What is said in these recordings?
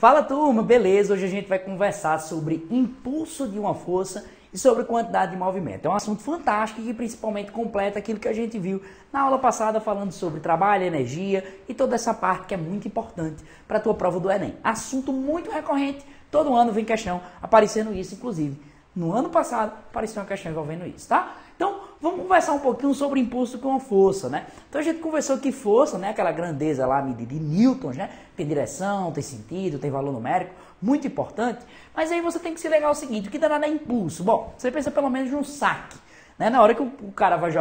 Fala turma, beleza? Hoje a gente vai conversar sobre impulso de uma força e sobre quantidade de movimento. É um assunto fantástico que principalmente completa aquilo que a gente viu na aula passada falando sobre trabalho, energia e toda essa parte que é muito importante para a tua prova do Enem. Assunto muito recorrente, todo ano vem questão aparecendo isso, inclusive. No ano passado apareceu uma questão envolvendo isso, tá? Então, vamos conversar um pouquinho sobre impulso com força, né? Então, a gente conversou que força, né, aquela grandeza lá medida em newtons, né? Tem direção, tem sentido, tem valor numérico, muito importante. Mas aí você tem que se ligar o seguinte, o que danado é impulso? Bom, você pensa pelo menos num saque, né? Na hora que o cara vai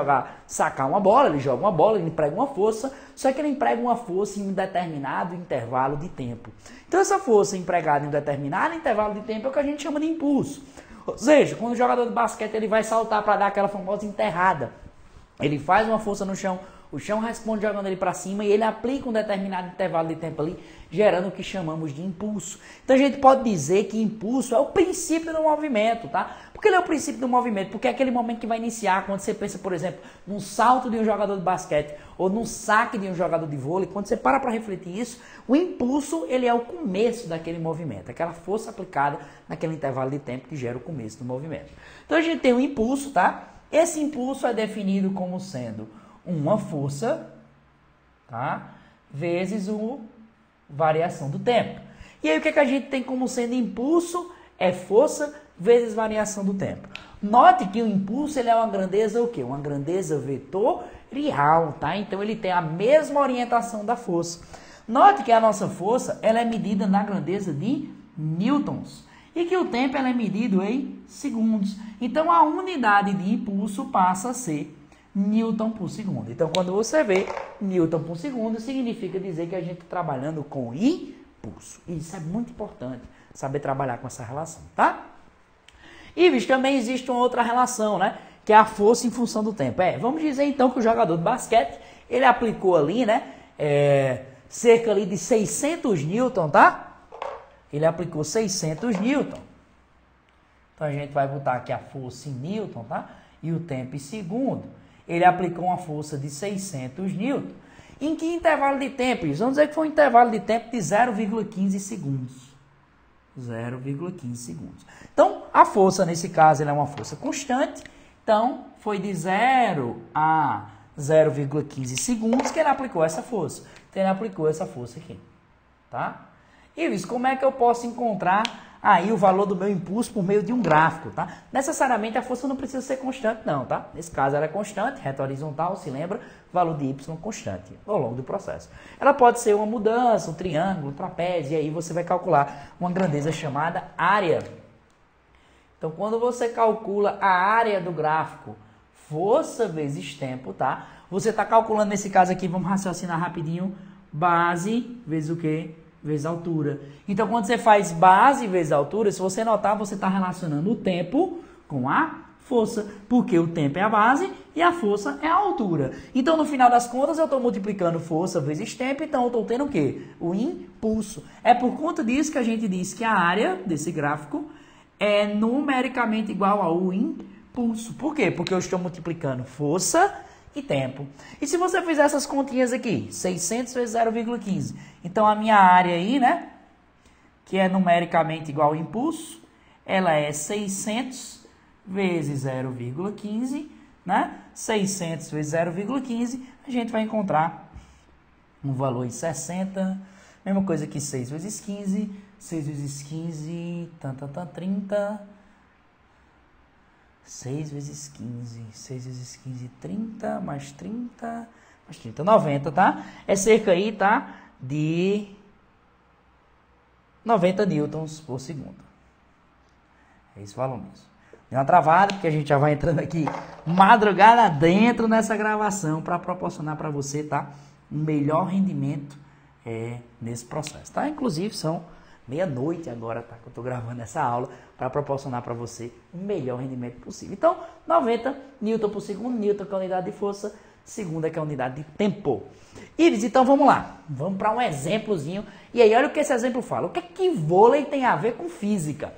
sacar uma bola, ele joga uma bola, ele emprega uma força, só que ele emprega uma força em um determinado intervalo de tempo. Então, essa força empregada em um determinado intervalo de tempo é o que a gente chama de impulso. Ou seja, quando o jogador de basquete ele vai saltar para dar aquela famosa enterrada, ele faz uma força no chão, o chão responde jogando ele para cima e ele aplica um determinado intervalo de tempo ali, gerando o que chamamos de impulso. Então a gente pode dizer que impulso é o princípio do movimento, tá? Por que ele é o princípio do movimento? Porque é aquele momento que vai iniciar quando você pensa, por exemplo, num salto de um jogador de basquete ou num saque de um jogador de vôlei. Quando você para refletir isso, o impulso ele é o começo daquele movimento, aquela força aplicada naquele intervalo de tempo que gera o começo do movimento. Então a gente tem um impulso, tá? Esse impulso é definido como sendo uma força, tá? Vezes variação do tempo. E aí o que a gente tem como sendo impulso? É força vezes variação do tempo. Note que o impulso ele é uma grandeza o quê? Uma grandeza vetorial, tá? Então ele tem a mesma orientação da força. Note que a nossa força ela é medida na grandeza de newtons e que o tempo ela é medido em segundos. Então a unidade de impulso passa a ser newton por segundo. Então quando você vê newton por segundo, significa dizer que a gente está trabalhando com impulso. E isso é muito importante, saber trabalhar com essa relação, tá? E também existe uma outra relação, né? Que é a força em função do tempo. Vamos dizer então que o jogador de basquete, ele aplicou ali, né? Cerca ali de 600 newton, tá? Ele aplicou 600 newton. Então a gente vai botar aqui a força em newton, tá? E o tempo em segundo. Ele aplicou uma força de 600 newton. Em que intervalo de tempo? Vamos dizer que foi um intervalo de tempo de 0,15 segundos. 0,15 segundos. Então, a força, nesse caso, ela é uma força constante. Então, foi de 0 a 0,15 segundos que ele aplicou essa força. Então, ele aplicou essa força aqui. Tá? E como é que eu posso encontrar aí o valor do meu impulso por meio de um gráfico, tá? Necessariamente a força não precisa ser constante não, tá? Nesse caso ela é constante, reta horizontal, se lembra, valor de y constante ao longo do processo. Ela pode ser uma mudança, um triângulo, um trapézio, e aí você vai calcular uma grandeza chamada área. Então quando você calcula a área do gráfico, força vezes tempo, tá? Você está calculando nesse caso aqui, vamos raciocinar rapidinho, base vezes o quê? Vezes altura. Então, quando você faz base vezes altura, se você notar, você está relacionando o tempo com a força, porque o tempo é a base e a força é a altura. Então, no final das contas, eu estou multiplicando força vezes tempo, então eu estou tendo o quê? O impulso. É por conta disso que a gente diz que a área desse gráfico é numericamente igual ao impulso. Por quê? Porque eu estou multiplicando força e tempo. E se você fizer essas continhas aqui, 600 vezes 0,15, então a minha área aí, né, que é numericamente igual ao impulso, ela é 600 vezes 0,15, né, 600 vezes 0,15, a gente vai encontrar um valor de 60, mesma coisa que 6 vezes 15, 6 vezes 15, 30... 6 vezes 15, 6 vezes 15, 30, mais 30, mais 30, 90, tá? É cerca aí, tá? De 90 newtons por segundo. É esse valor mesmo. Deu uma travada, porque a gente já vai entrando aqui madrugada dentro nessa gravação para proporcionar para você, tá? Um melhor rendimento nesse processo, tá? Inclusive são meia-noite agora, tá? Que eu tô gravando essa aula para proporcionar para você o melhor rendimento possível. Então, 90 newton por segundo, newton que é a unidade de força, segunda que é a unidade de tempo. Ives, então vamos lá. Vamos para um exemplozinho. E aí, olha o que esse exemplo fala. O que é que vôlei tem a ver com física?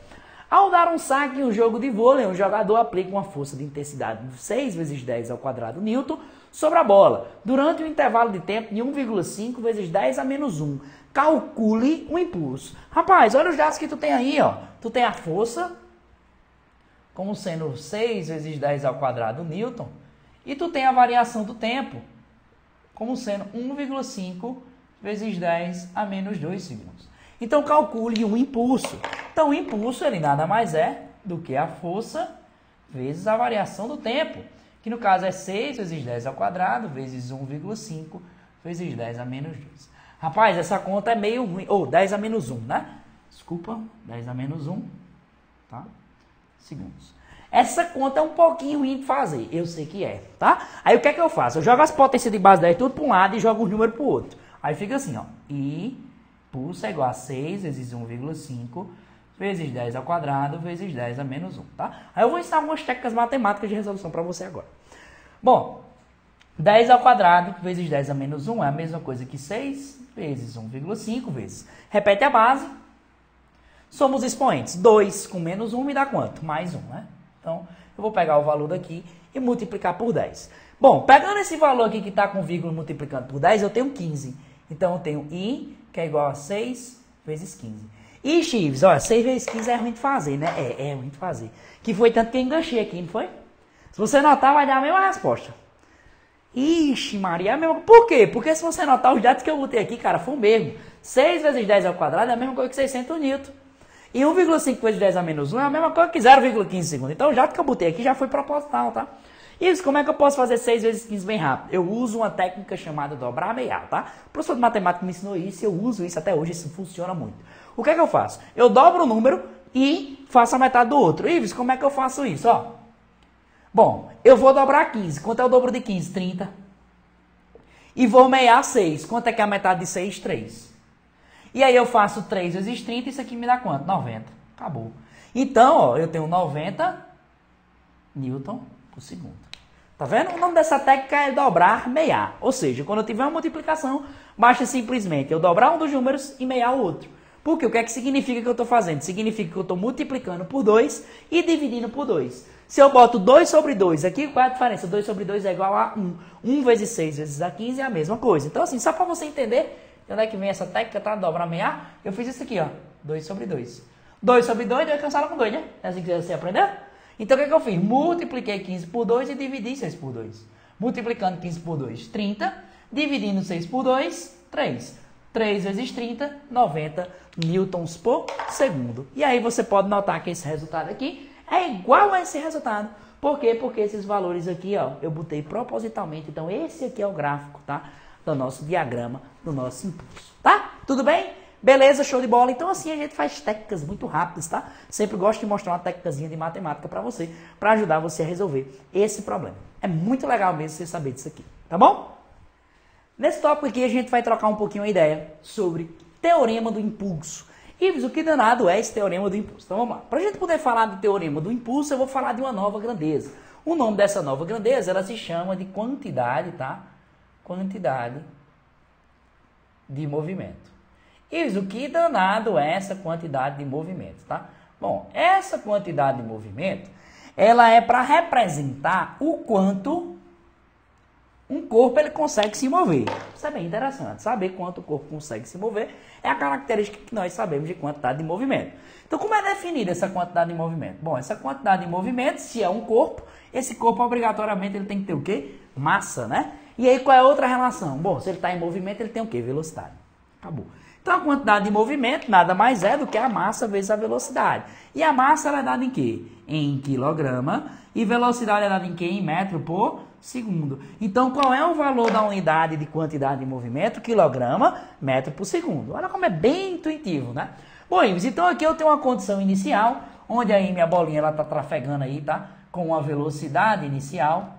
Ao dar um saque em um jogo de vôlei, o jogador aplica uma força de intensidade de 6 vezes 10 ao quadrado newton sobre a bola, durante um intervalo de tempo de 1,5 vezes 10 a menos 1. calcule o impulso. Rapaz, olha os dados que tu tem aí, ó. Tu tem a força, como sendo 6 vezes 10 ao quadrado newton, e tu tem a variação do tempo, como sendo 1,5 vezes 10 a menos 2 segundos. Então, calcule o impulso. Então, o impulso, ele nada mais é do que a força vezes a variação do tempo, que no caso é 6 vezes 10 ao quadrado, vezes 1,5 vezes 10 a menos 2. Rapaz, essa conta é meio ruim. Ou 10 a menos 1, né? Desculpa, 10 a menos 1, tá? Segundos. Essa conta é um pouquinho ruim de fazer, eu sei que é, tá? Aí o que é que eu faço? Eu jogo as potências de base 10 tudo para um lado e jogo os números para o outro. Aí fica assim, ó. I impulso é igual a 6 vezes 1,5 vezes 10 ao quadrado vezes 10 a menos 1, tá? Aí eu vou ensinar algumas técnicas matemáticas de resolução para você agora. Bom, 10 ao quadrado vezes 10 a menos 1 é a mesma coisa que 6 vezes 1,5 vezes. Repete a base. Somos expoentes. 2 com menos 1 me dá quanto? Mais 1, né? Então, eu vou pegar o valor daqui e multiplicar por 10. Bom, pegando esse valor aqui que está com vírgula multiplicando por 10, eu tenho 15. Então, eu tenho I, que é igual a 6 vezes 15. E, Chives, olha, 6 vezes 15 é ruim de fazer, né? É ruim de fazer. Que foi tanto que eu enganchei aqui, não foi? Se você notar, vai dar a mesma resposta. Ixi, Maria, é a mesma... Por quê? Porque se você notar, os dados que eu botei aqui, cara, foi o mesmo. 6 vezes 10 ao quadrado é a mesma coisa que 600 newton. E 1,5 vezes 10 a menos 1 é a mesma coisa que 0,15 segundos. Então, o jato que eu botei aqui já foi proposital, tá? Isso, como é que eu posso fazer 6 vezes 15 bem rápido? Eu uso uma técnica chamada dobrar meial, tá? O professor de matemática me ensinou isso e eu uso isso até hoje, isso funciona muito. O que é que eu faço? Eu dobro o número e faço a metade do outro. Ives, como é que eu faço isso? Ó. Bom, eu vou dobrar 15. Quanto é o dobro de 15? 30. E vou meiar 6. Quanto é que é a metade de 6? 3. E aí eu faço 3 vezes 30, isso aqui me dá quanto? 90. Acabou. Então, ó, eu tenho 90 newton por segundo. Tá vendo? O nome dessa técnica é dobrar meiar. Ou seja, quando eu tiver uma multiplicação, basta simplesmente eu dobrar um dos números e meiar o outro. Porque o que é que significa que eu estou fazendo? Significa que eu estou multiplicando por 2 e dividindo por 2. Se eu boto 2 sobre 2 aqui, qual é a diferença? 2 sobre 2 é igual a 1. 1 vezes 6 vezes a 15 é a mesma coisa. Então, assim, só para você entender de onde é que vem essa técnica, tá? Dobrar meiar, eu fiz isso aqui, ó. 2 sobre 2. 2 sobre 2, 2 cancela com 2, né? É assim que você aprendeu? Então, o que é que eu fiz? Multipliquei 15 por 2 e dividi 6 por 2. Multiplicando 15 por 2, 30. Dividindo 6 por 2, 3. 3 vezes 30, 90 newtons por segundo. E aí você pode notar que esse resultado aqui é igual a esse resultado. Por quê? Porque esses valores aqui, ó, eu botei propositalmente. Então, esse aqui é o gráfico, tá? Do nosso diagrama, do nosso impulso. Tá? Tudo bem? Beleza, show de bola. Então, assim, a gente faz técnicas muito rápidas, tá? Sempre gosto de mostrar uma técnicazinha de matemática para você, para ajudar você a resolver esse problema. É muito legal mesmo você saber disso aqui, tá bom? Nesse tópico aqui, a gente vai trocar um pouquinho a ideia sobre teorema do impulso. Ives, o que danado é esse teorema do impulso? Então, vamos lá. Para a gente poder falar do teorema do impulso, eu vou falar de uma nova grandeza. O nome dessa nova grandeza, ela se chama de quantidade, tá? Quantidade de movimento. Ives, o que danado é essa quantidade de movimento, tá? Bom, essa quantidade de movimento, ela é para representar o quanto um corpo ele consegue se mover. Isso é bem interessante. Saber quanto o corpo consegue se mover é a característica que nós sabemos de quantidade de movimento. Então, como é definida essa quantidade de movimento? Bom, essa quantidade de movimento, se é um corpo, esse corpo obrigatoriamente ele tem que ter o quê? Massa, né? E aí qual é a outra relação? Bom, se ele está em movimento, ele tem o quê? Velocidade. Acabou. Então, a quantidade de movimento nada mais é do que a massa vezes a velocidade. E a massa ela é dada em quê? Em quilograma. E velocidade é dada em quê? Em metro por segundo. Então, qual é o valor da unidade de quantidade de movimento? Quilograma, metro por segundo. Olha como é bem intuitivo, né? Bom, então aqui eu tenho uma condição inicial, onde aí minha bolinha ela está trafegando aí, tá? Com a velocidade inicial.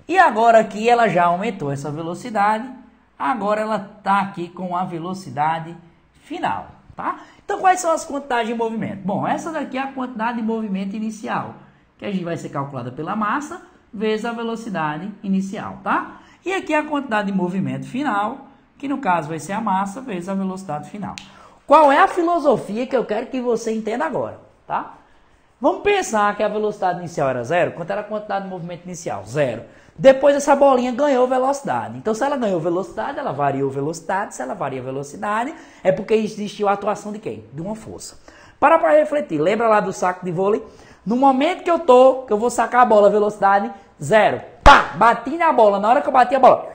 E agora aqui ela já aumentou essa velocidade. Agora ela está aqui com a velocidade final, tá? Então, quais são as quantidades de movimento? Bom, essa daqui é a quantidade de movimento inicial, que a gente vai ser calculada pela massa vezes a velocidade inicial, tá? E aqui é a quantidade de movimento final, que no caso vai ser a massa vezes a velocidade final. Qual é a filosofia que eu quero que você entenda agora, tá? Vamos pensar que a velocidade inicial era zero. Quanto era a quantidade de movimento inicial? Zero. Depois essa bolinha ganhou velocidade. Então, se ela ganhou velocidade, ela variou velocidade. Se ela varia velocidade, é porque existiu a atuação de quem? De uma força. Para refletir. Lembra lá do saco de vôlei? No momento que eu vou sacar a bola, velocidade 0. Pá! Bati na bola. Na hora que eu bati a bola,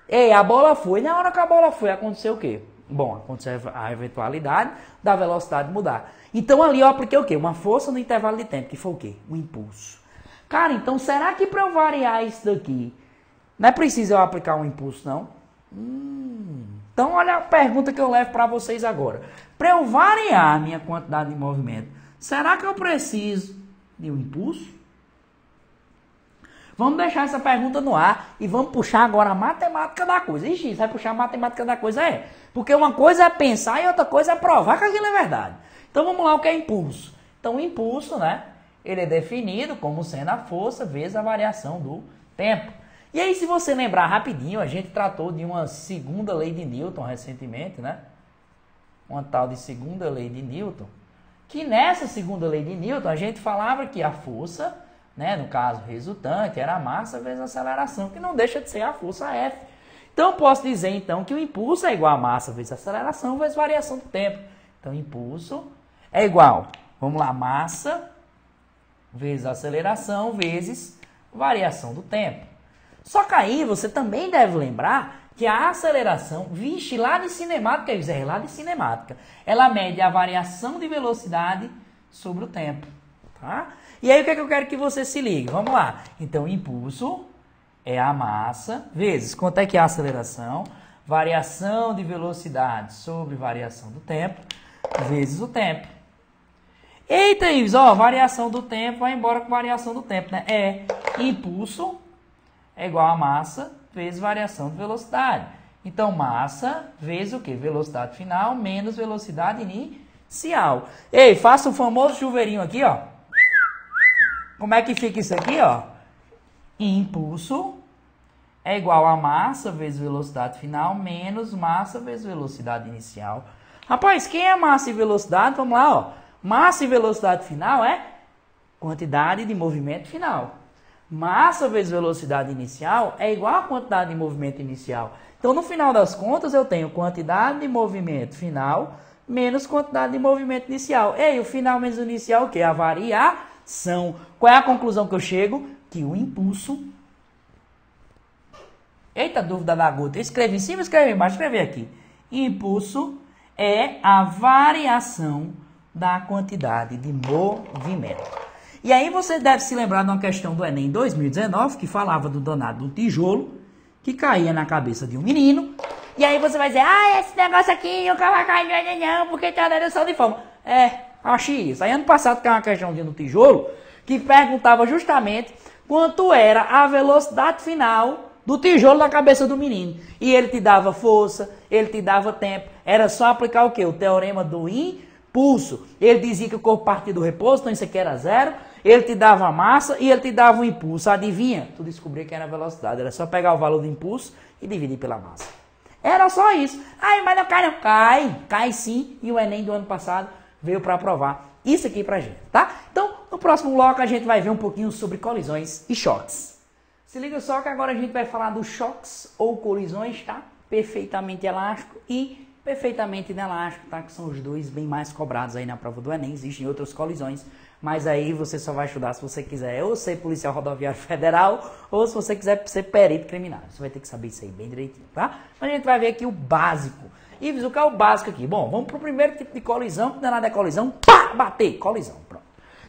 ei, a bola foi. Na hora que a bola foi, aconteceu o quê? Bom, aconteceu a eventualidade da velocidade mudar. Então, ali eu apliquei o quê? Uma força no intervalo de tempo, que foi o quê? Um impulso. Cara, então será que para eu variar isso daqui, não é preciso eu aplicar um impulso, não? Então, olha a pergunta que eu levo para vocês agora. Para eu variar a minha quantidade de movimento, será que eu preciso de um impulso? Vamos deixar essa pergunta no ar e vamos puxar agora a matemática da coisa. Ixi, isso vai puxar a matemática da coisa, é. Porque uma coisa é pensar e outra coisa é provar que aquilo é verdade. Então, vamos lá, o que é impulso? Então, o impulso, né? Ele é definido como sendo a força vezes a variação do tempo. E aí, se você lembrar rapidinho, a gente tratou de uma segunda lei de Newton recentemente, né? Uma tal de segunda lei de Newton. Que nessa segunda lei de Newton, a gente falava que a força, né, no caso resultante, era a massa vezes a aceleração, que não deixa de ser a força F. Então, eu posso dizer, então, que o impulso é igual a massa vezes a aceleração vezes variação do tempo. Então, impulso é igual, vamos lá, massa vezes aceleração, vezes variação do tempo. Só que aí você também deve lembrar que a aceleração, vixe, lá de cinemática, lá de cinemática, ela mede a variação de velocidade sobre o tempo, tá? E aí o que é que eu quero que você se ligue? Vamos lá. Então, impulso é a massa, vezes, quanto é que é a aceleração? Variação de velocidade sobre variação do tempo, vezes o tempo. Eita, Ives, ó, variação do tempo vai embora com variação do tempo, né? É impulso é igual a massa vezes variação de velocidade. Então, massa vezes o quê? Velocidade final menos velocidade inicial. Ei, faça o famoso chuveirinho aqui, ó. Como é que fica isso aqui, ó? Impulso é igual a massa vezes velocidade final menos massa vezes velocidade inicial. Rapaz, quem é massa e velocidade? Vamos lá, ó. Massa e velocidade final é quantidade de movimento final. Massa vezes velocidade inicial é igual a quantidade de movimento inicial. Então, no final das contas, eu tenho quantidade de movimento final menos quantidade de movimento inicial. E o final menos o inicial, o quê? A variação. Qual é a conclusão que eu chego? Que o impulso... Eita, dúvida da gota. Escreve em cima, escreve embaixo, escreve aqui. Impulso é a variação da quantidade de movimento. E aí você deve se lembrar de uma questão do Enem 2019, que falava do danado do tijolo, que caía na cabeça de um menino. E aí você vai dizer, esse negócio aqui nunca vai cair, não, porque tem a direção de forma. Achei isso. Aí ano passado caiu uma questãozinha do tijolo, que perguntava justamente quanto era a velocidade final do tijolo na cabeça do menino. E ele te dava força, ele te dava tempo. Era só aplicar o quê? O teorema do impulso. Ele dizia que o corpo partia do repouso, então isso aqui era 0. Ele te dava a massa e ele te dava o impulso. Adivinha? Tu descobria que era a velocidade. Era só pegar o valor do impulso e dividir pela massa. Era só isso. Mas não cai, não. Cai sim. E o Enem do ano passado veio para provar isso aqui pra gente, tá? Então, no próximo bloco a gente vai ver um pouquinho sobre colisões e choques. Se liga só que agora a gente vai falar dos choques ou colisões, tá? Perfeitamente elástico e perfeitamente inelástico, tá? Que são os dois bem mais cobrados aí na prova do Enem. Existem outras colisões, mas aí você só vai estudar se você quiser ou ser policial rodoviário federal ou se você quiser ser perito criminal. Você vai ter que saber isso aí bem direitinho, tá? Mas a gente vai ver aqui o básico. Ives, o que é o básico aqui? Bom, vamos pro primeiro tipo de colisão, que danado é colisão, pá, bater, colisão, pronto.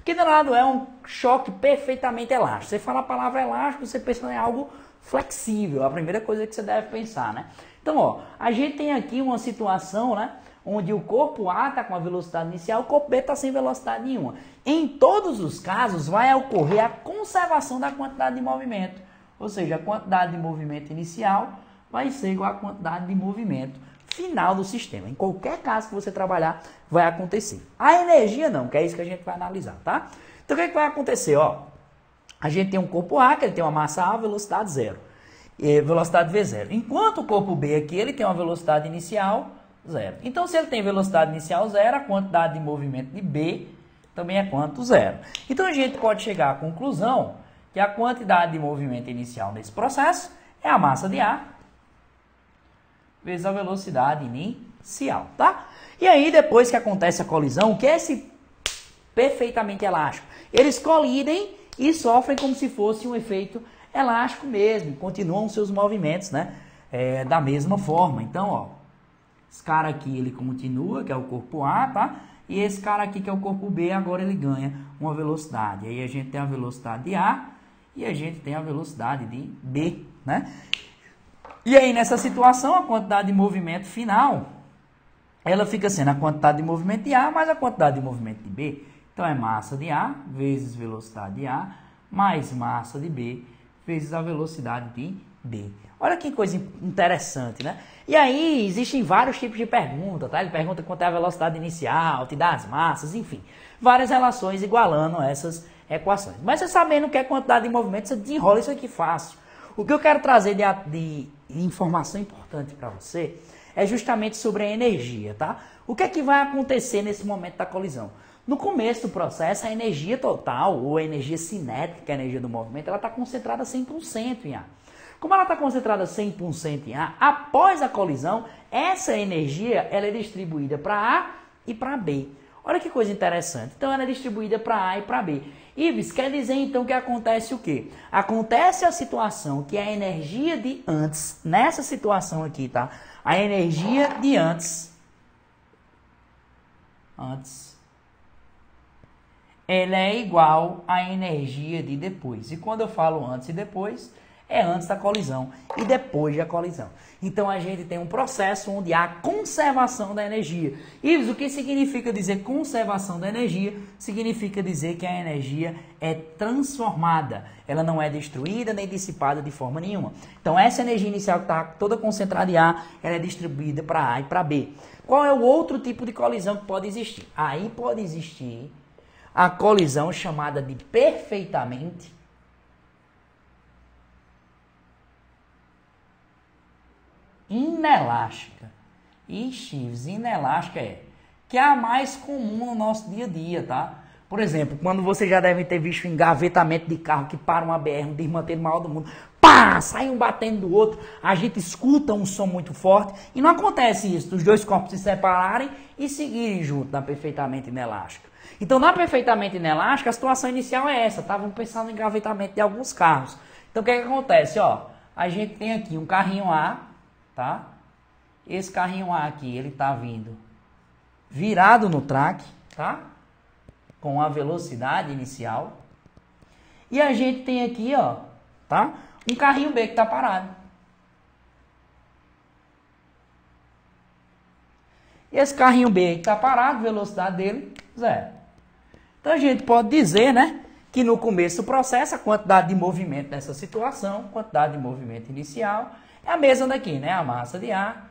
Que danado é um choque perfeitamente elástico. Você fala a palavra elástico, você pensa em algo flexível, a primeira coisa que você deve pensar, né? Então, ó, a gente tem aqui uma situação, né, onde o corpo A está com a velocidade inicial, o corpo B está sem velocidade nenhuma. Em todos os casos, vai ocorrer a conservação da quantidade de movimento. Ou seja, a quantidade de movimento inicial vai ser igual à quantidade de movimento final do sistema. Em qualquer caso que você trabalhar, vai acontecer. A energia não, que é isso que a gente vai analisar, tá? Então, o que é que vai acontecer? Ó, a gente tem um corpo A, que ele tem uma massa A, velocidade 0. Velocidade V0. Enquanto o corpo B aqui, ele tem uma velocidade inicial 0. Então, se ele tem velocidade inicial 0, a quantidade de movimento de B também é quanto? 0. Então, a gente pode chegar à conclusão que a quantidade de movimento inicial nesse processo é a massa de ar vezes a velocidade inicial, tá? E aí, depois que acontece a colisão, o que é esse perfeitamente elástico? Eles colidem e sofrem como se fosse um efeito elástico mesmo, continuam seus movimentos, né? Da mesma forma. Então, ó, esse cara aqui, ele continua, que é o corpo A, tá? E esse cara aqui, que é o corpo B, agora ele ganha uma velocidade. Aí a gente tem a velocidade de A e a gente tem a velocidade de B, né? E aí, nessa situação, a quantidade de movimento final, ela fica sendo a quantidade de movimento de A mais a quantidade de movimento de B. Então, é massa de A vezes velocidade de A mais massa de B vezes a velocidade de B. Olha que coisa interessante, né? E aí, existem vários tipos de perguntas, tá? Ele pergunta quanto é a velocidade inicial, te dá as massas, enfim. Várias relações igualando essas equações. Mas você sabendo o que é quantidade de movimento, você desenrola isso aqui fácil. O que eu quero trazer de informação importante para você é justamente sobre a energia, tá? O que é que vai acontecer nesse momento da colisão? No começo do processo, a energia total, ou a energia cinética, que é a energia do movimento, ela está concentrada 100% em A. Como ela está concentrada 100% em A, após a colisão, essa energia ela é distribuída para A e para B. Olha que coisa interessante. Então, ela é distribuída para A e para B. Ives, quer dizer então que acontece o quê? Acontece a situação que a energia de antes, nessa situação aqui, tá? A energia de antes, ela é igual à energia de depois. E quando eu falo antes e depois, é antes da colisão e depois da colisão. Então, a gente tem um processo onde há conservação da energia. Ives, o que significa dizer conservação da energia? Significa dizer que a energia é transformada. Ela não é destruída nem dissipada de forma nenhuma. Então, essa energia inicial que está toda concentrada em A, ela é distribuída para A e para B. Qual é o outro tipo de colisão que pode existir? Aí pode existir a colisão chamada de perfeitamente inelástica. Ives, inelástica que é a mais comum no nosso dia a dia, tá? Por exemplo, quando você já deve ter visto engavetamento de carro que para uma BR, um desmantelo maior do mundo, pá, sai um batendo do outro, a gente escuta um som muito forte e não acontece isso, dos dois corpos se separarem e seguirem junto na perfeitamente inelástica. Então, na perfeitamente inelástica, a situação inicial é essa, tá? Vamos pensar no engavetamento de alguns carros. Então, o que é que acontece? Ó, a gente tem aqui um carrinho A, tá? Esse carrinho A aqui, ele tá vindo virado no track, tá? Com a velocidade inicial. E a gente tem aqui, ó, tá? Um carrinho B que tá parado. E esse carrinho B que tá parado, velocidade dele, 0. Então a gente pode dizer, né, que no começo do processo, a quantidade de movimento nessa situação, quantidade de movimento inicial, é a mesma daqui, né? A massa de A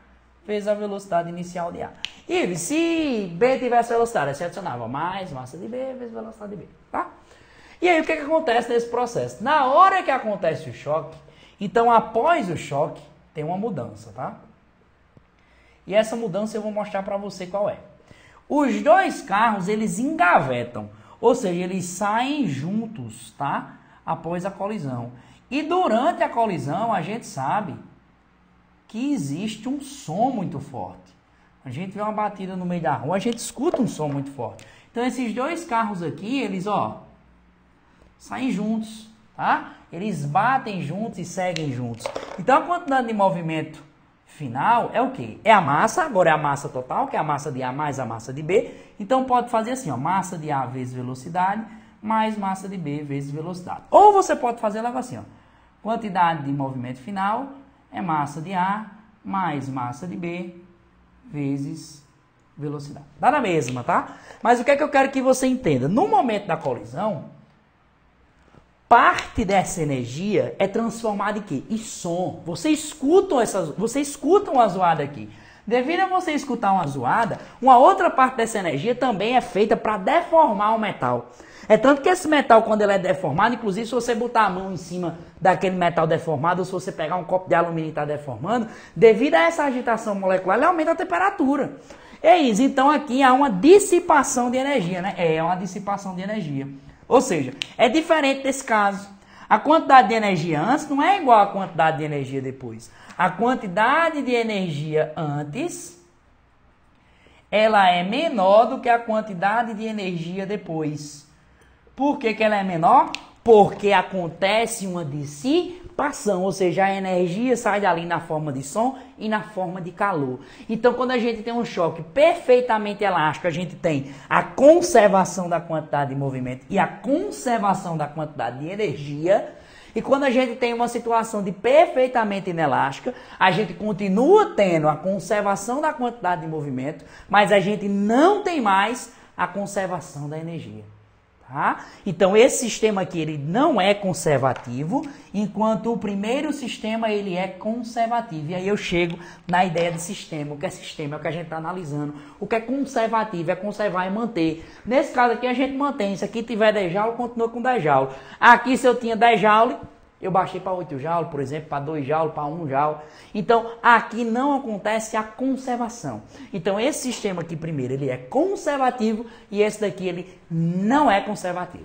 vezes a velocidade inicial de A. E se B tivesse velocidade, você adicionava mais massa de B vezes velocidade de B, tá? E aí o que acontece nesse processo? Na hora que acontece o choque, então após o choque, tem uma mudança, tá? E essa mudança eu vou mostrar para você qual é. Os dois carros, eles engavetam, ou seja, eles saem juntos, tá? Após a colisão. E durante a colisão, a gente sabe que existe um som muito forte. A gente vê uma batida no meio da rua, a gente escuta um som muito forte. Então, esses dois carros aqui, eles, ó, saem juntos, tá? Eles batem juntos e seguem juntos. Então, a quantidade de movimento final é o quê? É a massa, agora é a massa total, que é a massa de A mais a massa de B. Então, pode fazer assim, ó, massa de A vezes velocidade, mais massa de B vezes velocidade. Ou você pode fazer logo assim, ó, quantidade de movimento final é massa de A mais massa de B vezes velocidade. Dá na mesma, tá? Mas o que é que eu quero que você entenda? No momento da colisão, parte dessa energia é transformada em quê? Em som. Você escuta uma zoada aqui. Devido a você escutar uma zoada, uma outra parte dessa energia também é feita para deformar o metal. É tanto que esse metal, quando ele é deformado, inclusive se você botar a mão em cima daquele metal deformado, ou se você pegar um copo de alumínio e está deformando, devido a essa agitação molecular, ele aumenta a temperatura. É isso, então aqui há uma dissipação de energia, né? É uma dissipação de energia. Ou seja, é diferente desse caso. A quantidade de energia antes não é igual à quantidade de energia depois. A quantidade de energia antes, ela é menor do que a quantidade de energia depois. Por que ela é menor? Porque acontece uma dissipação, ou seja, a energia sai dali na forma de som e na forma de calor. Então, quando a gente tem um choque perfeitamente elástico, a gente tem a conservação da quantidade de movimento e a conservação da quantidade de energia. E quando a gente tem uma situação de perfeitamente inelástica, a gente continua tendo a conservação da quantidade de movimento, mas a gente não tem mais a conservação da energia. Tá? Então esse sistema aqui ele não é conservativo, enquanto o primeiro sistema ele é conservativo. E aí eu chego na ideia de sistema. O que é sistema? É o que a gente está analisando. O que é conservativo é conservar e manter. Nesse caso aqui a gente mantém. Se aqui tiver 10 joules, continua com 10 joules. Aqui se eu tinha 10 joules, eu baixei para 8 joules, por exemplo, para 2 joules, para 1 joule. Então, aqui não acontece a conservação. Então, esse sistema aqui, primeiro, ele é conservativo e esse daqui, ele não é conservativo.